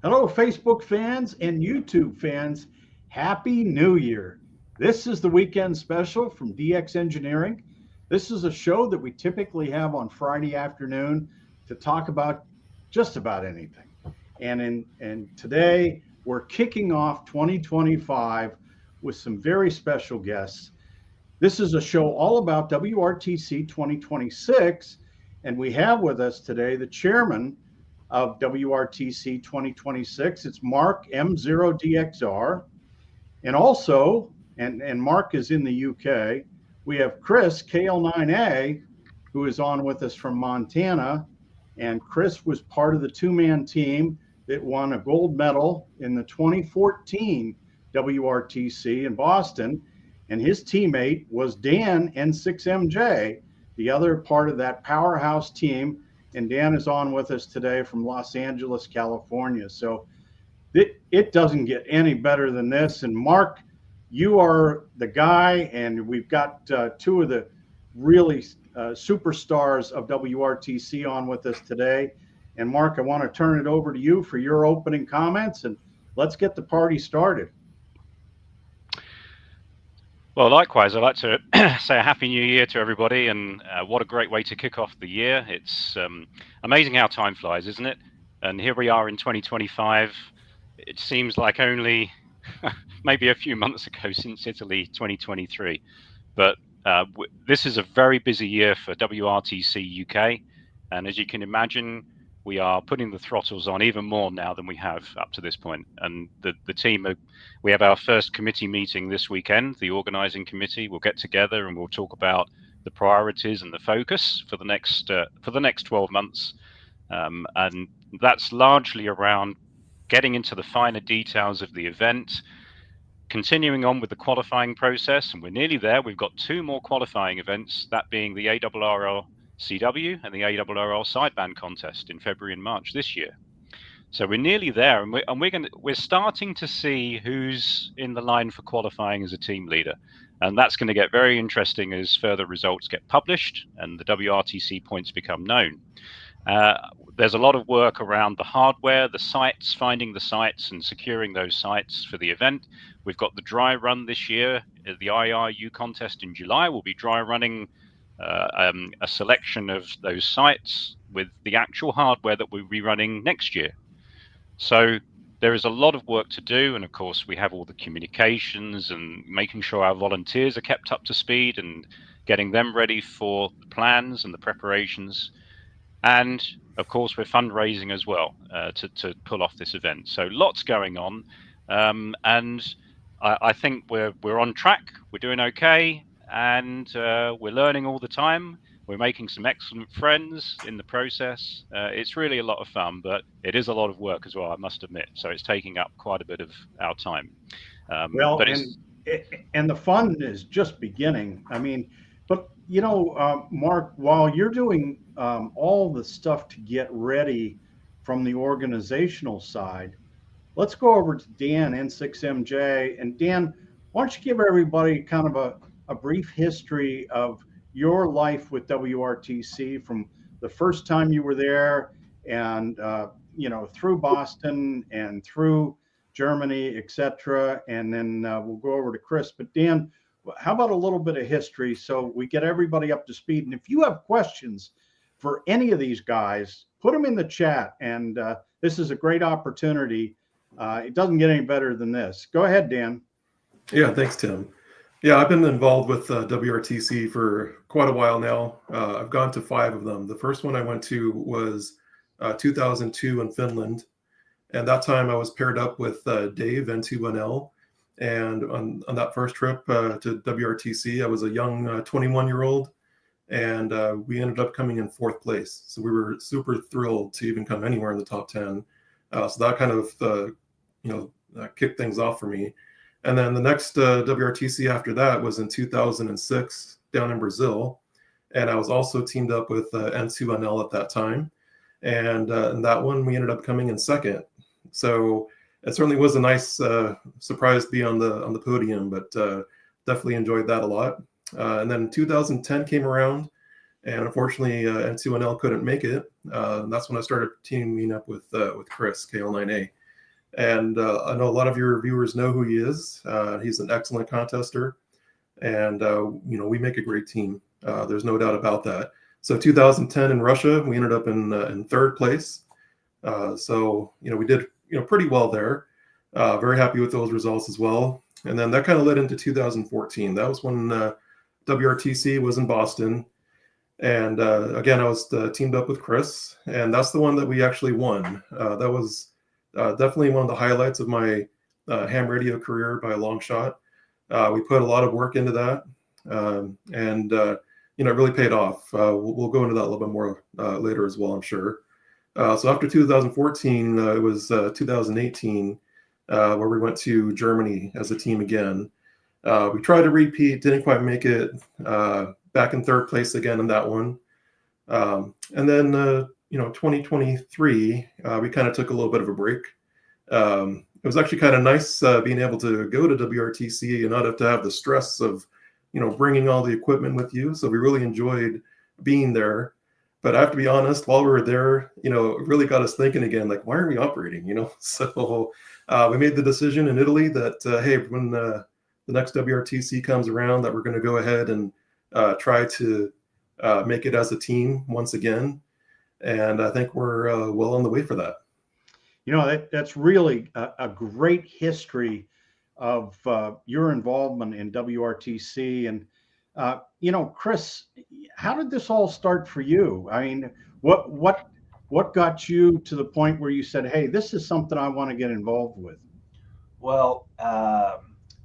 Hello, Facebook fans and YouTube fans. Happy New Year. This is the weekend special from DX Engineering. This is a show that we typically have on Friday afternoon to talk about just about anything. And today we're kicking off 2025 with some very special guests. This is a show all about WRTC 2026, and we have with us today the chairman of WRTC 2026. It's Mark M0DXR. And also, and Mark is in the UK, we have Chris KL9A, who is on with us from Montana. And Chris was part of the two-man team that won a gold medal in the 2014 WRTC in Boston. And his teammate was Dan N6MJ, the other part of that powerhouse team. And Dan is on with us today from Los Angeles, California. So it doesn't get any better than this. And Mark, you are the guy, and we've got two of the really superstars of WRTC on with us today. And Mark, I want to turn it over to you for your opening comments, and let's get the party started. Well, likewise, I'd like to say a Happy New Year to everybody, and what a great way to kick off the year. It's amazing how time flies, isn't it? And here we are in 2025. It seems like only maybe a few months ago since Italy 2023. But this is a very busy year for WRTC UK. And as you can imagine, we are putting the throttles on even more now than we have up to this point. And the team, we have our first committee meeting this weekend. The organizing committee will get together and we'll talk about the priorities and the focus for the next 12 months. And that's largely around getting into the finer details of the event, continuing on with the qualifying process, and we're nearly there. We've got two more qualifying events, that being the ARRL CW and the ARRL sideband contest in February and March this year. So we're nearly there, and we're starting to see who's in the line for qualifying as a team leader, and that's going to get very interesting as further results get published and the WRTC points become known. There's a lot of work around the hardware, the sites, finding the sites and securing those sites for the event. We've got the dry run this year. The IRU contest in July will be dry running a selection of those sites with the actual hardware that we'll be running next year. So there is a lot of work to do. And of course, we have all the communications and making sure our volunteers are kept up to speed and getting them ready for the plans and the preparations. And of course, we're fundraising as well to pull off this event. So lots going on, and I think we're on track. We're doing okay, and we're learning all the time. We're making some excellent friends in the process. It's really a lot of fun, but it is a lot of work as well, I must admit. So it's taking up quite a bit of our time. And the fun is just beginning. I mean, but you know, Mark, while you're doing all the stuff to get ready from the organizational side, let's go over to Dan N6MJ. And Dan, why don't you give everybody kind of a brief history of your life with WRTC from the first time you were there and through Boston and through Germany, etc. And then we'll go over to Chris. But Dan, how about a little bit of history so we get everybody up to speed? And if you have questions for any of these guys, put them in the chat. And this is a great opportunity. It doesn't get any better than this. Go ahead, Dan. Yeah, thanks, Tim. Yeah, I've been involved with WRTC for quite a while now. I've gone to 5 of them. The first one I went to was 2002 in Finland. And that time I was paired up with Dave N2NL. And on that first trip to WRTC, I was a young 21-year-old, and we ended up coming in 4th place. So we were super thrilled to even come anywhere in the top 10. So that kind of kicked things off for me. And then the next WRTC after that was in 2006 down in Brazil, and I was also teamed up with N2NL at that time. And in that one, we ended up coming in 2nd. So it certainly was a nice surprise to be on the podium, but definitely enjoyed that a lot. And then 2010 came around, and unfortunately N2NL couldn't make it. That's when I started teaming up with Chris KL9A. And I know a lot of your viewers know who he is. He's an excellent contester, and we make a great team. There's no doubt about that. So 2010 in Russia, we ended up in third place. So we did pretty well there. Very happy with those results as well. And then that kind of led into 2014. That was when WRTC was in Boston. And again, I was teamed up with Chris, and that's the one that we actually won. That was definitely one of the highlights of my ham radio career by a long shot. We put a lot of work into that, and it really paid off. We'll go into that a little bit more later as well, I'm sure. So after 2014, it was 2018 where we went to Germany as a team again. We tried to repeat, didn't quite make it. Back in third place again in that one. And then, 2023, we kind of took a little bit of a break. It was actually kind of nice being able to go to WRTC and not have to have the stress of, bringing all the equipment with you. So we really enjoyed being there. But I have to be honest, while we were there, it really got us thinking again, like, why are we operating, So we made the decision in Italy that, hey, when the next WRTC comes around, that we're going to go ahead and try to make it as a team once again. And I think we're well on the way for that. That's really a great history of your involvement in WRTC. And, Chris, how did this all start for you? I mean, what got you to the point where you said, hey, this is something I want to get involved with? Well,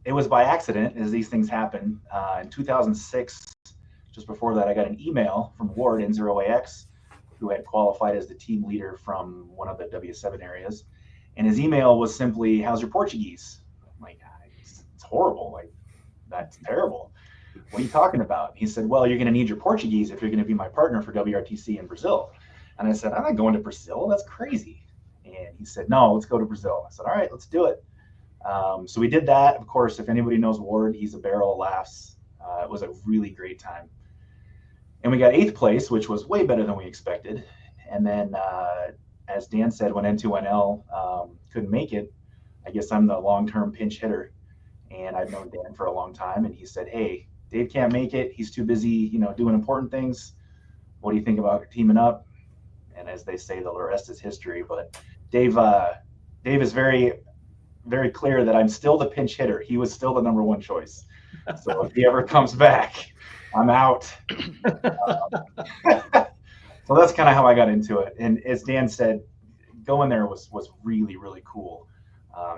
it was by accident, as these things happen. In 2006, just before that, I got an email from Ward N0AX, who had qualified as the team leader from one of the W7 areas. And his email was simply, how's your Portuguese? I'm like, it's horrible. Like, that's terrible. What are you talking about? He said, well, you're going to need your Portuguese if you're going to be my partner for WRTC in Brazil. And I said, I'm not going to Brazil. That's crazy. And he said, no, let's go to Brazil. I said, all right, let's do it. So we did that. Of course, if anybody knows Ward, he's a barrel of laughs. It was a really great time. And we got 8th place, which was way better than we expected. And then, as Dan said, when N2NL couldn't make it, I guess I'm the long-term pinch hitter. And I've known Dan for a long time. And he said, hey, Dave can't make it. He's too busy, doing important things. What do you think about teaming up? And as they say, the rest is history. But Dave is very, very clear that I'm still the pinch hitter. He was still the number one choice. So if he ever comes back, I'm out. So that's kind of how I got into it. And as Dan said, going there was really, really cool.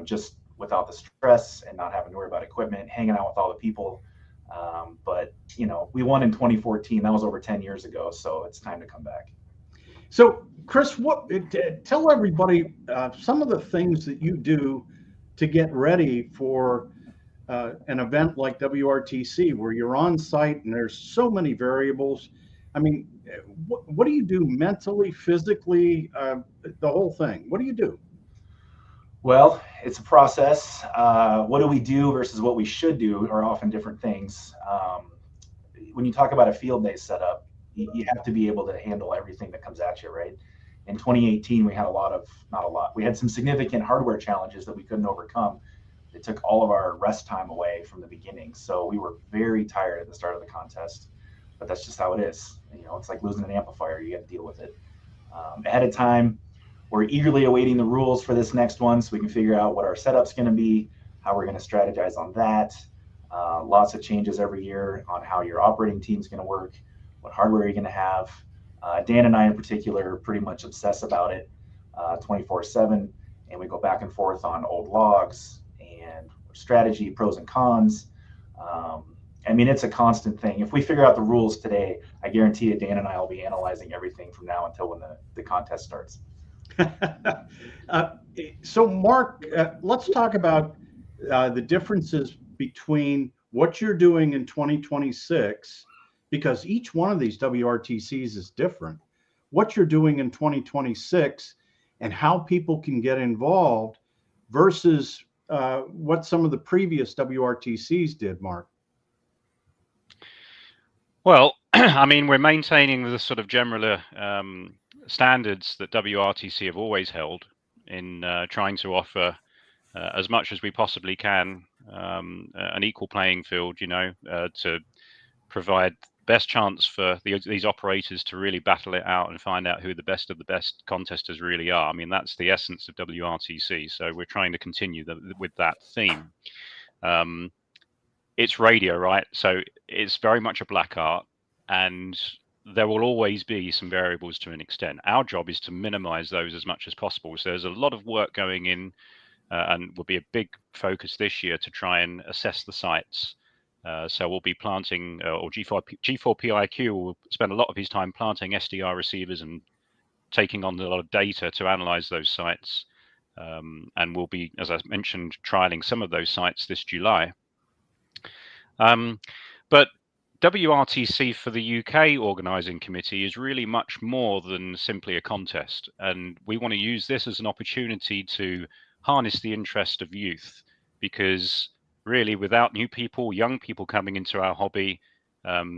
Just without the stress and not having to worry about equipment, hanging out with all the people. But, we won in 2014. That was over 10 years ago. So it's time to come back. So, Chris, tell everybody some of the things that you do to get ready for an event like WRTC, where you're on site and there's so many variables. I mean, what do you do mentally, physically, the whole thing? What do you do? Well, it's a process. What do we do versus what we should do are often different things. When you talk about a field day setup, you have to be able to handle everything that comes at you, right? In 2018, we had we had some significant hardware challenges that we couldn't overcome. It took all of our rest time away from the beginning. So we were very tired at the start of the contest, but that's just how it is. It's like losing an amplifier. You got to deal with it. Ahead of time, we're eagerly awaiting the rules for this next one so we can figure out what our setup's going to be, how we're going to strategize on that. Lots of changes every year on how your operating team's going to work, what hardware you're going to have. Dan and I in particular pretty much obsess about it 24/7, and we go back and forth on old logs and strategy, pros and cons. It's a constant thing. If we figure out the rules today, I guarantee you Dan and I will be analyzing everything from now until when the contest starts. So, Mark, let's talk about the differences between what you're doing in 2026, because each one of these WRTCs is different. What you're doing in 2026 and how people can get involved versus what some of the previous WRTCs did, Mark. Well, we're maintaining the sort of general standards that WRTC have always held in trying to offer as much as we possibly can, an equal playing field, to provide best chance for these operators to really battle it out and find out who the best of the best contesters really are. I mean, that's the essence of WRTC. So we're trying to continue with that theme. It's radio, right? So it's very much a black art, and there will always be some variables to an extent. Our job is to minimize those as much as possible. So there's a lot of work going in, and will be a big focus this year to try and assess the sites. So we'll be planting, or G4PIQ will spend a lot of his time planting SDR receivers and taking on a lot of data to analyze those sites. And we'll be, as I mentioned, trialing some of those sites this July. But WRTC for the UK organising committee is really much more than simply a contest. And we want to use this as an opportunity to harness the interest of youth, because really without new people, young people coming into our hobby,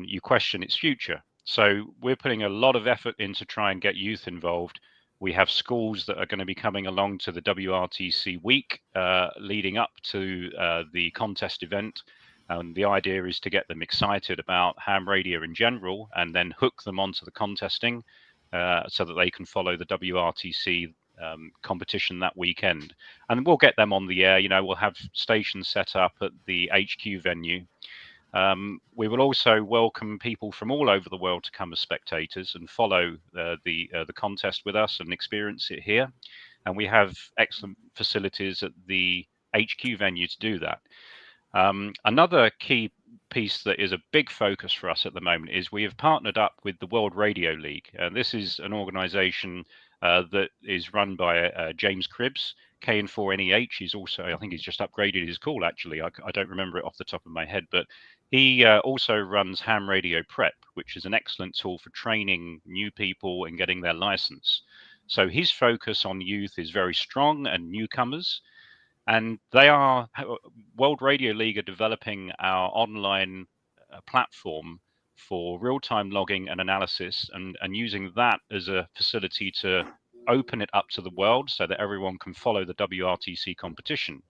you question its future. So we're putting a lot of effort in to try and get youth involved. We have schools that are going to be coming along to the WRTC week leading up to the contest event. And the idea is to get them excited about ham radio in general and then hook them onto the contesting so that they can follow the WRTC competition that weekend. And we'll get them on the air. We'll have stations set up at the HQ venue. We will also welcome people from all over the world to come as spectators and follow the contest with us and experience it here. And we have excellent facilities at the HQ venue to do that. Another key piece that is a big focus for us at the moment is we have partnered up with the World Radio League. And this is an organization that is run by James Cribbs, KN4NEH. He's also, I think he's just upgraded his call, actually. I don't remember it off the top of my head, but he also runs Ham Radio Prep, which is an excellent tool for training new people and getting their license. So his focus on youth is very strong and newcomers. And they are, World Radio League are developing our online platform for real-time logging and analysis, and using that as a facility to open it up to the world so that everyone can follow the WRTC competition.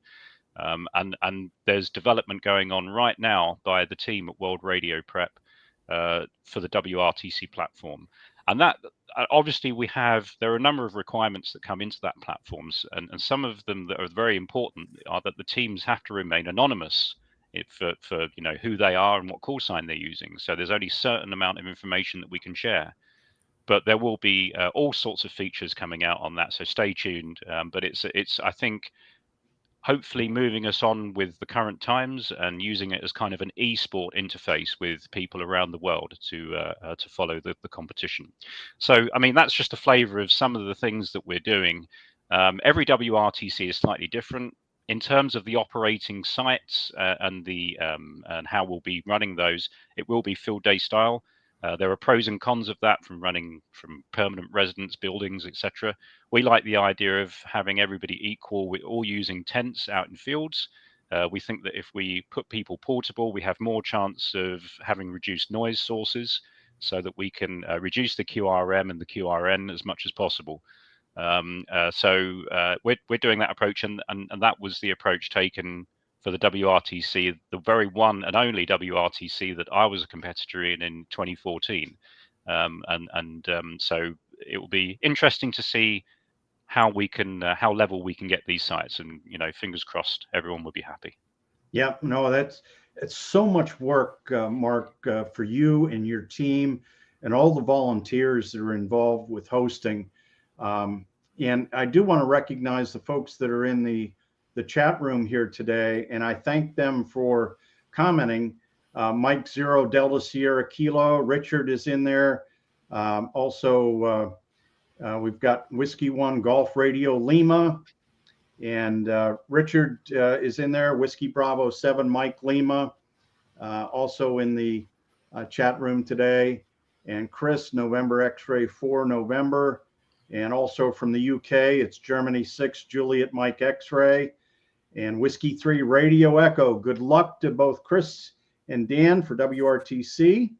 And there's development going on right now by the team at World Radio Prep for the WRTC platform. And that, obviously, there are a number of requirements that come into that platforms, and some of them that are very important are that the teams have to remain anonymous for who they are and what call sign they're using. So there's only a certain amount of information that we can share, but there will be all sorts of features coming out on that. So stay tuned. But it's I think, hopefully moving us on with the current times and using it as kind of an e-sport interface with people around the world to follow the competition. So, I mean, that's just a flavor of some of the things that we're doing. Every WRTC is slightly different in terms of the operating sites and how we'll be running those. It will be field day style. There are pros and cons of that, from running from permanent residence buildings, etc. We like the idea of having everybody equal. We're all using tents out in fields. We think that if we put people portable, we have more chance of having reduced noise sources, so that we can reduce the QRM and the QRN as much as possible. So we're doing that approach, and that was the approach taken for the WRTC, the very one and only WRTC that I was a competitor in 2014. So it will be interesting to see how level we can get these sites, and fingers crossed everyone will be happy. Yeah, no, it's so much work, Mark, for you and your team and all the volunteers that are involved with hosting. And I do want to recognize the folks that are in the chat room here today, and I thank them for commenting. Mike 0 Delta Sierra Kilo, Richard is in there. Also, we've got Whiskey 1 Golf Radio Lima, and Richard is in there. Whiskey Bravo 7 Mike Lima, also in the chat room today. And Chris November X-Ray 4 November. And also from the UK, it's Germany 6 Juliet Mike X-Ray. And Whiskey 3 Radio Echo. Good luck to both Chris and Dan for WRTC.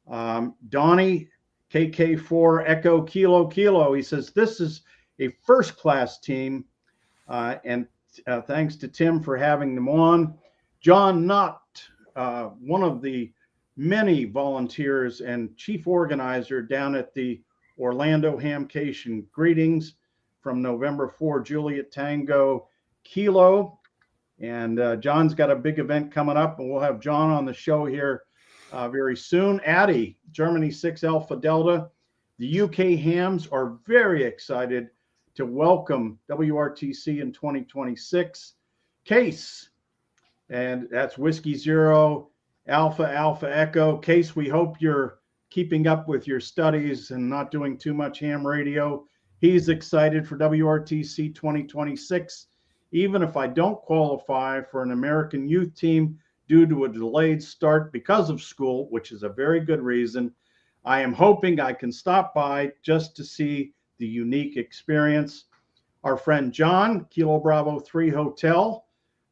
Donnie KK4 Echo Kilo Kilo. He says, this is a first-class team, and thanks to Tim for having them on. John Knott, one of the many volunteers and chief organizer down at the Orlando Hamcation. Greetings from November 4, Juliet Tango Kilo. And John's got a big event coming up, and we'll have John on the show here very soon. Addie, Germany 6 Alpha Delta. The UK Hams are very excited to welcome WRTC in 2026. Case, and that's Whiskey Zero Alpha Alpha Echo. Case, we hope you're keeping up with your studies and not doing too much ham radio. He's excited for WRTC 2026. Even if I don't qualify for an American youth team due to a delayed start because of school, which is a very good reason, I am hoping I can stop by just to see the unique experience. Our friend John, Kilo Bravo 3 Hotel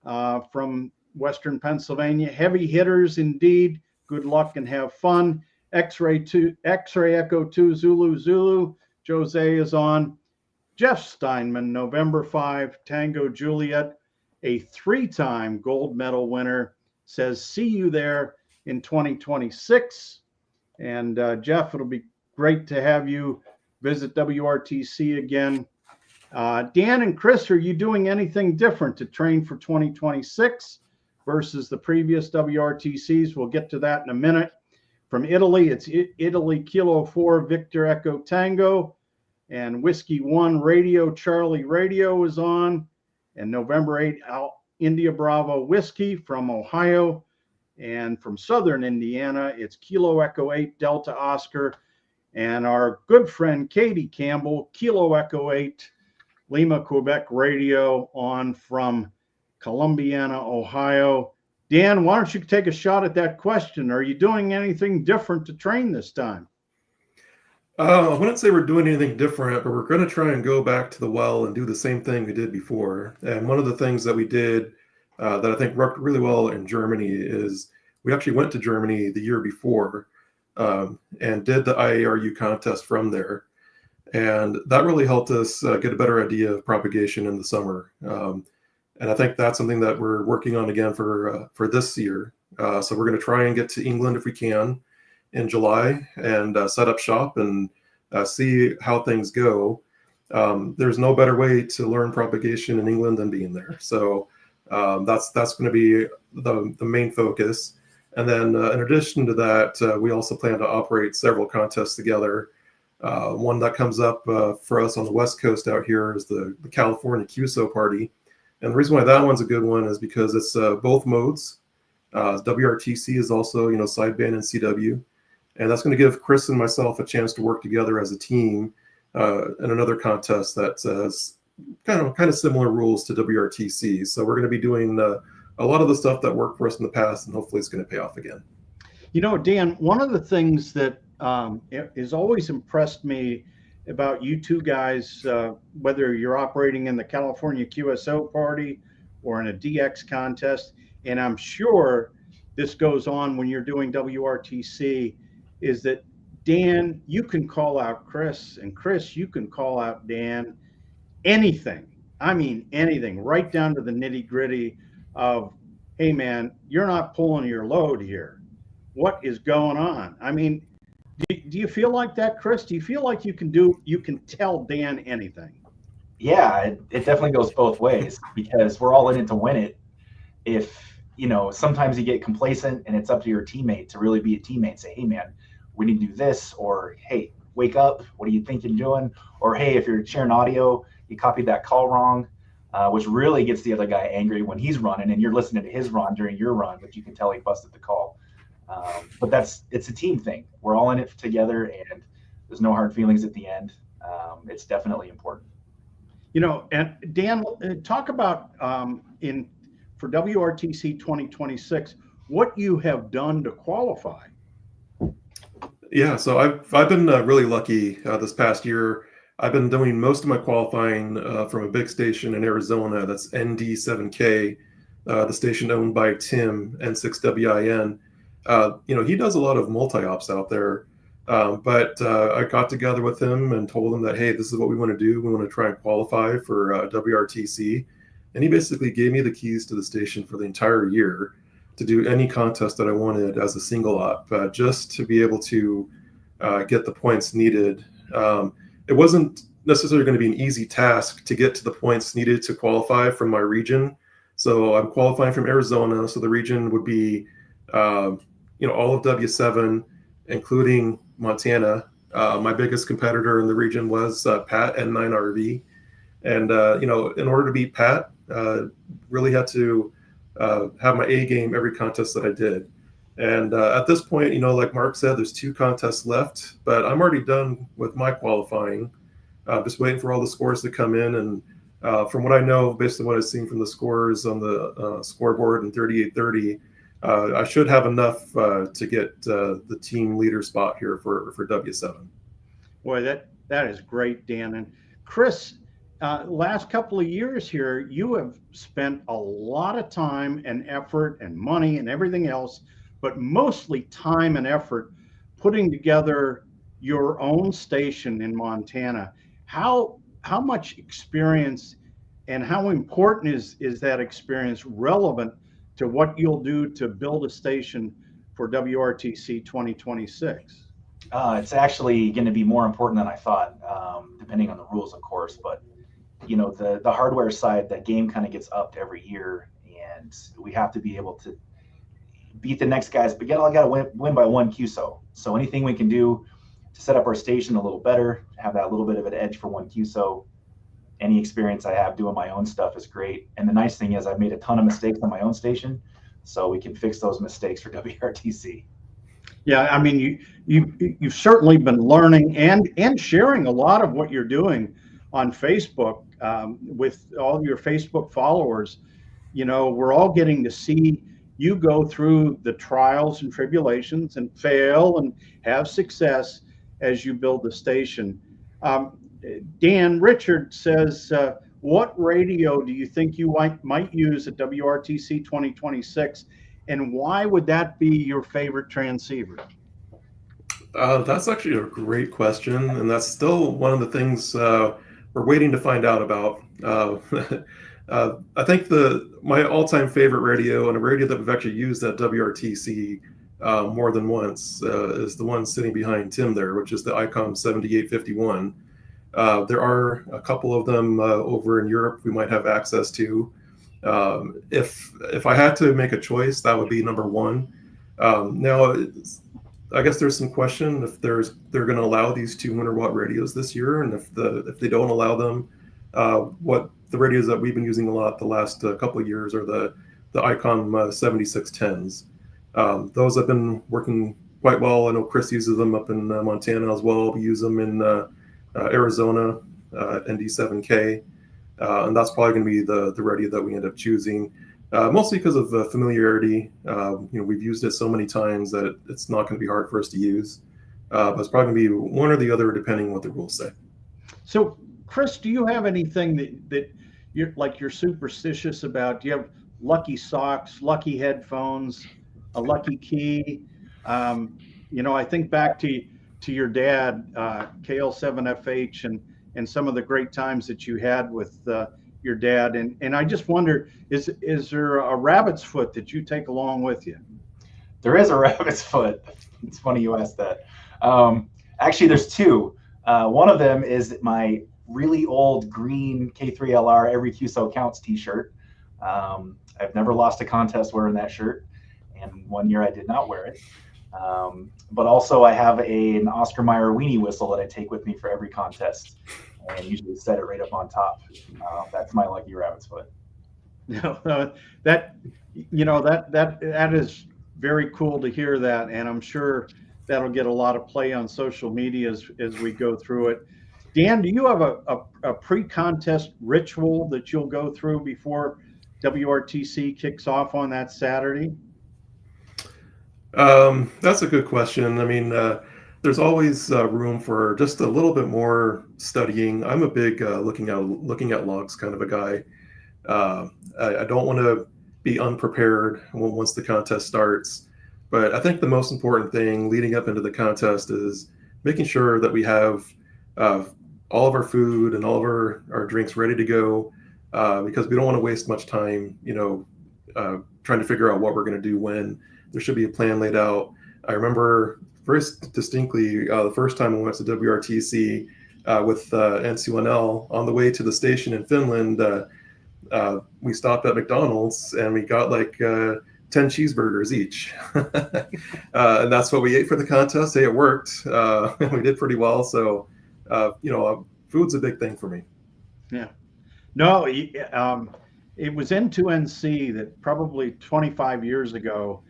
from Western Pennsylvania. Heavy hitters indeed. Good luck and have fun. X-Ray Echo 2 Zulu Zulu. Jose is on. Jeff Steinman, November 5, Tango Juliet, a 3-time gold medal winner, says, see you there in 2026. And Jeff, it'll be great to have you visit WRTC again. Dan and Chris, are you doing anything different to train for 2026 versus the previous WRTCs? We'll get to that in a minute. From Italy, it's Italy Kilo 4 Victor Echo Tango. And Whiskey 1 Radio Charlie Radio is on. And November 8, India Bravo Whiskey from Ohio. And from Southern Indiana, it's Kilo Echo 8 Delta Oscar. And our good friend Katie Campbell, Kilo Echo 8 Lima Quebec Radio on from Columbiana, Ohio. Dan, why don't you take a shot at that question? Are you doing anything different to train this time? I wouldn't say we're doing anything different, but we're going to try and go back to the well and do the same thing we did before. And one of the things that we did that I think worked really well in Germany is we actually went to Germany the year before and did the IARU contest from there. And that really helped us get a better idea of propagation in the summer. And I think that's something that we're working on again for this year. So we're going to try and get to England if we can in July and set up shop and see how things go. There's no better way to learn propagation in England than being there. So that's going to be the main focus. And then in addition to that, we also plan to operate several contests together. One that comes up for us on the West Coast out here is the California QSO party. And the reason why that one's a good one is because it's both modes. WRTC is also, sideband and CW. And that's going to give Chris and myself a chance to work together as a team in another contest that has kind of similar rules to WRTC. So we're going to be doing a lot of the stuff that worked for us in the past, and hopefully it's going to pay off again. Dan, one of the things that has always impressed me about you two guys, whether you're operating in the California QSO party or in a DX contest, and I'm sure this goes on when you're doing WRTC, is that Dan, you can call out Chris, and Chris, you can call out Dan. Anything, I mean anything, right down to the nitty gritty of, hey man, you're not pulling your load here. What is going on? I mean, do you feel like that, Chris? Do you feel like you can tell Dan anything? Yeah, it definitely goes both ways because we're all in it to win it. If, sometimes you get complacent and it's up to your teammate to really be a teammate and say, hey man, we need to do this, or hey, wake up, what do you think you're doing? Or hey, if you're sharing audio, you copied that call wrong, which really gets the other guy angry when he's running and you're listening to his run during your run, but you can tell he busted the call. But it's a team thing. We're all in it together and there's no hard feelings at the end. It's definitely important. And Dan, talk about for WRTC 2026, what you have done to qualify. Yeah, so I've been really lucky this past year. I've been doing most of my qualifying from a big station in Arizona. That's ND7K, the station owned by Tim, N6WIN. He does a lot of multi-ops out there. But I got together with him and told him that, hey, this is what we want to do. We want to try and qualify for WRTC. And he basically gave me the keys to the station for the entire year to do any contest that I wanted as a single op, just to be able to get the points needed. It wasn't necessarily going to be an easy task to get to the points needed to qualify from my region. So I'm qualifying from Arizona. So the region would be, all of W7, including Montana. My biggest competitor in the region was Pat N9RV. And, in order to beat Pat, really had to have my A game every contest that I did. And at this point, like Mark said, there's 2 contests left, but I'm already done with my qualifying. Just waiting for all the scores to come in. And from what I know, based on what I've seen from the scores on the scoreboard in 3830, I should have enough to get the team leader spot here for W7. Boy, that is great, Dan. And Chris, last couple of years here, you have spent a lot of time and effort and money and everything else, but mostly time and effort putting together your own station in Montana. How much experience and how important is that experience relevant to what you'll do to build a station for WRTC 2026? It's actually going to be more important than I thought, depending on the rules, of course. But the hardware side, that game kind of gets upped every year, and we have to be able to beat the next guys. But I got to win by 1 QSO. So anything we can do to set up our station a little better, have that little bit of an edge for 1 QSO. Any experience I have doing my own stuff is great. And the nice thing is I've made a ton of mistakes on my own station, so we can fix those mistakes for WRTC. Yeah, I mean, you've certainly been learning and sharing a lot of what you're doing on Facebook with all your Facebook followers. We're all getting to see you go through the trials and tribulations and fail and have success as you build the station. Dan Richard says, what radio do you think you might use at WRTC 2026, and why would that be your favorite transceiver? That's actually a great question, and that's still one of the things we're waiting to find out about. I think my all-time favorite radio, and a radio that we've actually used at WRTC more than once, is the one sitting behind Tim there, which is the ICOM 7851. There are a couple of them over in Europe we might have access to. If I had to make a choice, that would be number 1. Now, I guess there's some question if they're going to allow these 200 watt radios this year, and if they don't allow them, what the radios that we've been using a lot the last couple of years are the ICOM 7610s. Those have been working quite well. I know Chris uses them up in Montana as well. We use them in Arizona, ND7K, and that's probably going to be the radio that we end up choosing, mostly because of familiarity. We've used it so many times that it's not going to be hard for us to use, but it's probably going to be one or the other depending on what the rules say. So, Chris, do you have anything that you're superstitious about? Do you have lucky socks, lucky headphones, a lucky key? I think back to your dad, KL7FH, and some of the great times that you had with your dad. And I just wonder, is there a rabbit's foot that you take along with you? There is a rabbit's foot. It's funny you asked that. Actually, there's 2. One of them is my really old green K3LR Every QSO Counts t-shirt. I've never lost a contest wearing that shirt, and 1 year I did not wear it. But also I have an Oscar Mayer weenie whistle that I take with me for every contest, and usually set it right up on top. That's my lucky rabbit's foot. That is very cool to hear that, and I'm sure that'll get a lot of play on social media as we go through it. Dan, do you have a pre-contest ritual that you'll go through before WRTC kicks off on that Saturday? That's a good question. I mean, there's always room for just a little bit more studying. I'm a big looking at logs kind of a guy. I don't want to be unprepared once the contest starts. But I think the most important thing leading up into the contest is making sure that we have all of our food and all of our drinks ready to go, because we don't want to waste much time, trying to figure out what we're going to do when. There should be a plan laid out. I remember first distinctly the first time I went to WRTC with NC1L on the way to the station in Finland. We stopped at McDonald's and we got like 10 cheeseburgers each. And that's what we ate for the contest. Hey, it worked. We did pretty well. So, food's a big thing for me. Yeah. No, it was N2NC that probably 25 years ago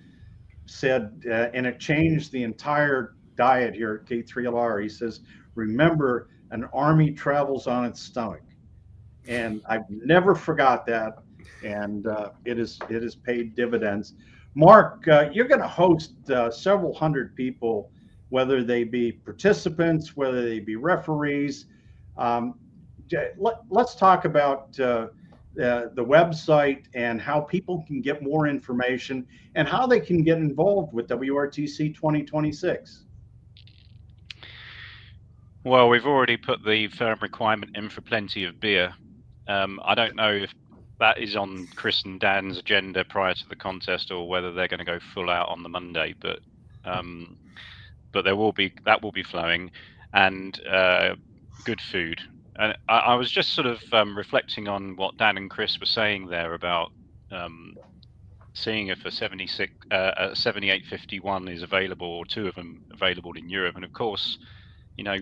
said, and it changed the entire diet here at K3LR. He says, remember, an Army travels on its stomach. And I've never forgot that. And it has paid dividends. Mark, you're going to host several hundred people, whether they be participants, whether they be referees. Let's talk about the website and how people can get more information and how they can get involved with WRTC 2026. Well, we've already put the firm requirement in for plenty of beer. I don't know if that is on Chris and Dan's agenda prior to the contest or whether they're going to go full out on the Monday, but that will be flowing, and good food. And I was just sort of reflecting on what Dan and Chris were saying there about seeing if a 7851 is available, or two of them available in Europe. And of course,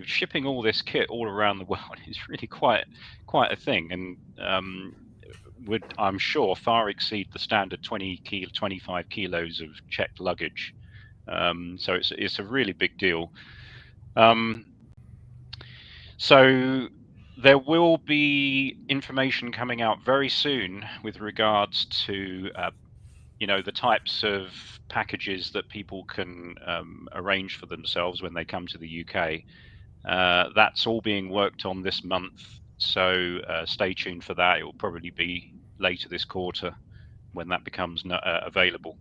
shipping all this kit all around the world is really quite a thing, and would, I'm sure, far exceed the standard 25 kilos of checked luggage. So it's a really big deal. So there will be information coming out very soon with regards to the types of packages that people can arrange for themselves when they come to the UK. That's all being worked on this month, so stay tuned for that. It will probably be later this quarter when that becomes available.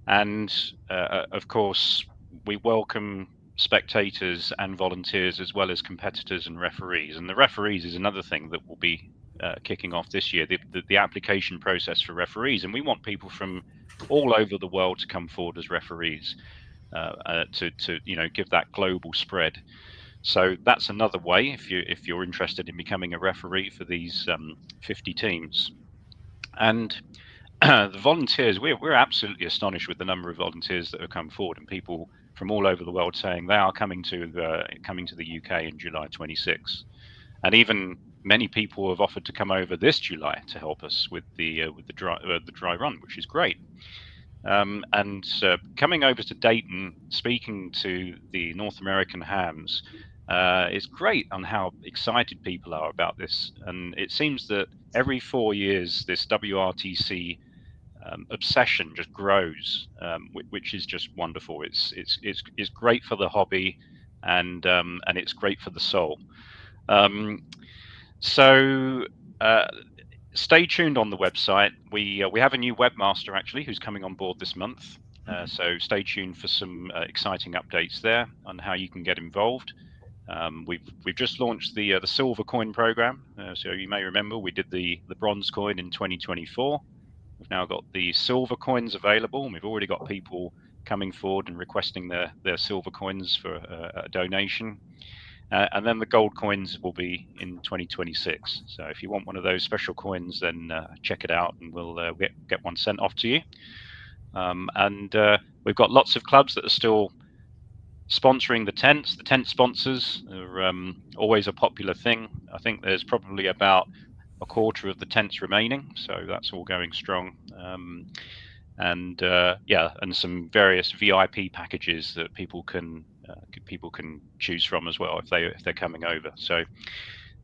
And of course, we welcome spectators and volunteers as well as competitors and referees. And the referees is another thing that will be kicking off this year, the application process for referees. And we want people from all over the world to come forward as referees to give that global spread. So that's another way if you're interested in becoming a referee for these 50 teams. And the volunteers, we're absolutely astonished with the number of volunteers that have come forward, and people from all over the world saying they are coming to the UK in July 26. And even many people have offered to come over this July to help us with the dry run, which is great. And coming over to Dayton, speaking to the North American hams, is great on how excited people are about this. And it seems that every 4 years, this WRTC obsession just grows, which is just wonderful. It's great for the hobby, and it's great for the soul. So stay tuned on the website. We have a new webmaster actually who's coming on board this month. So stay tuned for some exciting updates there on how you can get involved. We've just launched the silver coin program. So you may remember we did the bronze coin in 2024. We've now got the silver coins available, and we've already got people coming forward and requesting their silver coins for a donation. And then the gold coins will be in 2026. So if you want one of those special coins, then check it out, and we'll get one sent off to you. And we've got lots of clubs that are still sponsoring the tents. The tent sponsors are always a popular thing. I think there's probably about a quarter of the tents remaining, so that's all going strong. And some various VIP packages that people can choose from as well if they're coming over. So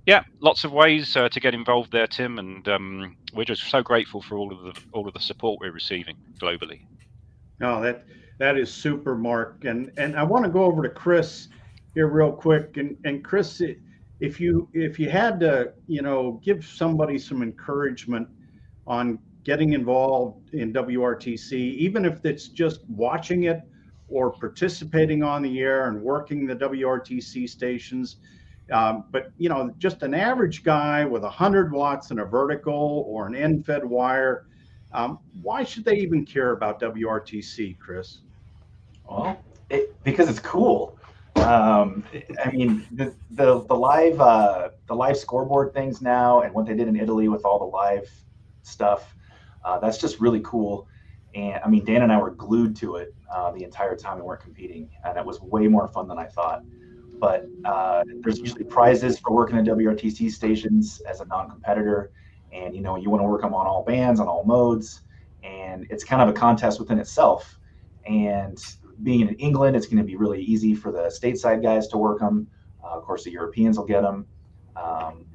yeah, lots of ways to get involved there, Tim, and we're just so grateful for all of the support we're receiving globally. No, that is super, Mark. And I want to go over to Chris here real quick. And Chris, if you had to, give somebody some encouragement on getting involved in WRTC, even if it's just watching it or participating on the air and working the WRTC stations. But, you know, just an average guy with 100 watts and a vertical or an end-fed wire, why should they even care about WRTC, Chris? Well, because it's cool. I mean, the live scoreboard things now, and what they did in Italy with all the live stuff, that's just really cool. And I mean, Dan and I were glued to it the entire time we weren't competing, and it was way more fun than I thought. But there's usually prizes for working at WRTC stations as a non-competitor, and you know, you want to work them on all bands, on all modes, and it's kind of a contest within itself. And being in England, it's going to be really easy for the stateside guys to work them. Of course, the Europeans will get them.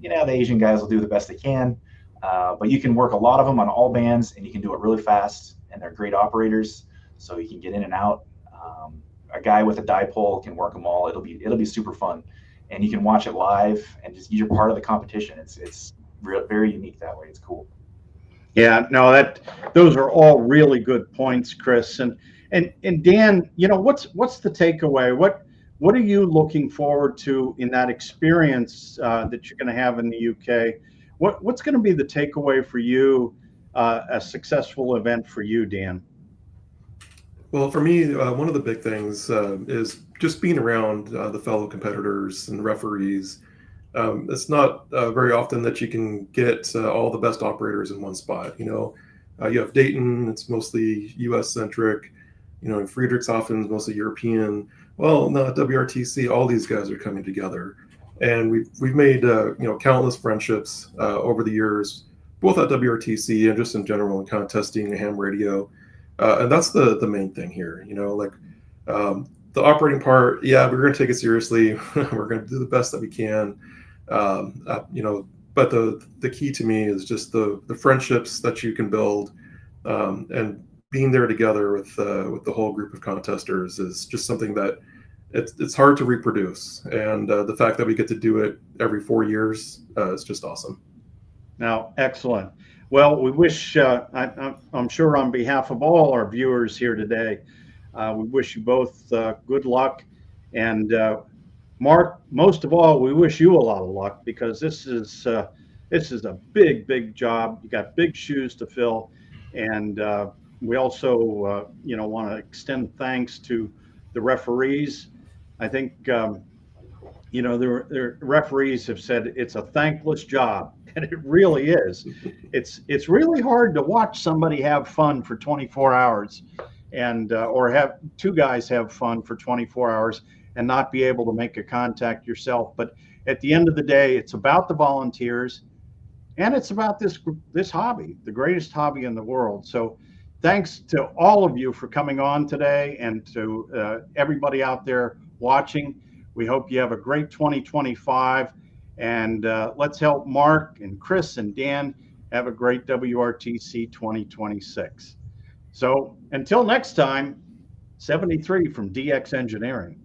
You know, the Asian guys will do the best they can. But you can work a lot of them on all bands, and you can do it really fast. And they're great operators, so you can get in and out. A guy with a dipole can work them all. It'll be super fun, and you can watch it live and just you're part of the competition. It's very unique that way. It's cool. Yeah, no, those are all really good points, Chris. And Dan, you know, what's the takeaway? What are you looking forward to in that experience that you're going to have in the UK? What's going to be the takeaway for you, a successful event for you, Dan? Well, for me, one of the big things is just being around the fellow competitors and referees. It's not very often that you can get all the best operators in one spot. You know, you have Dayton; it's mostly U.S. centric. You know, in Friedrichshafen is mostly European. Well, no, WRTC, all these guys are coming together, and we've made you know, countless friendships over the years, both at WRTC and just in general in kind of testing ham radio. And that's the main thing here, you know, like the operating part. Yeah, we're going to take it seriously. We're going to do the best that we can, you know. But the key to me is just the friendships that you can build, and being there together with the whole group of contesters is just something that it's hard to reproduce. And the fact that we get to do it every 4 years is just awesome. Now, excellent. Well, we wish, I'm sure on behalf of all our viewers here today, we wish you both good luck. And Mark, most of all, we wish you a lot of luck, because this is a big job. You got big shoes to fill. And we also, you know, want to extend thanks to the referees. I think, you know, the referees have said it's a thankless job. And it really is. It's really hard to watch somebody have fun for 24 hours, and or have two guys have fun for 24 hours and not be able to make a contact yourself. But at the end of the day, it's about the volunteers, and it's about this hobby, the greatest hobby in the world. So thanks to all of you for coming on today, and to everybody out there watching. We hope you have a great 2025. And let's help Mark and Chris and Dan have a great WRTC 2026. So until next time, 73 from DX Engineering.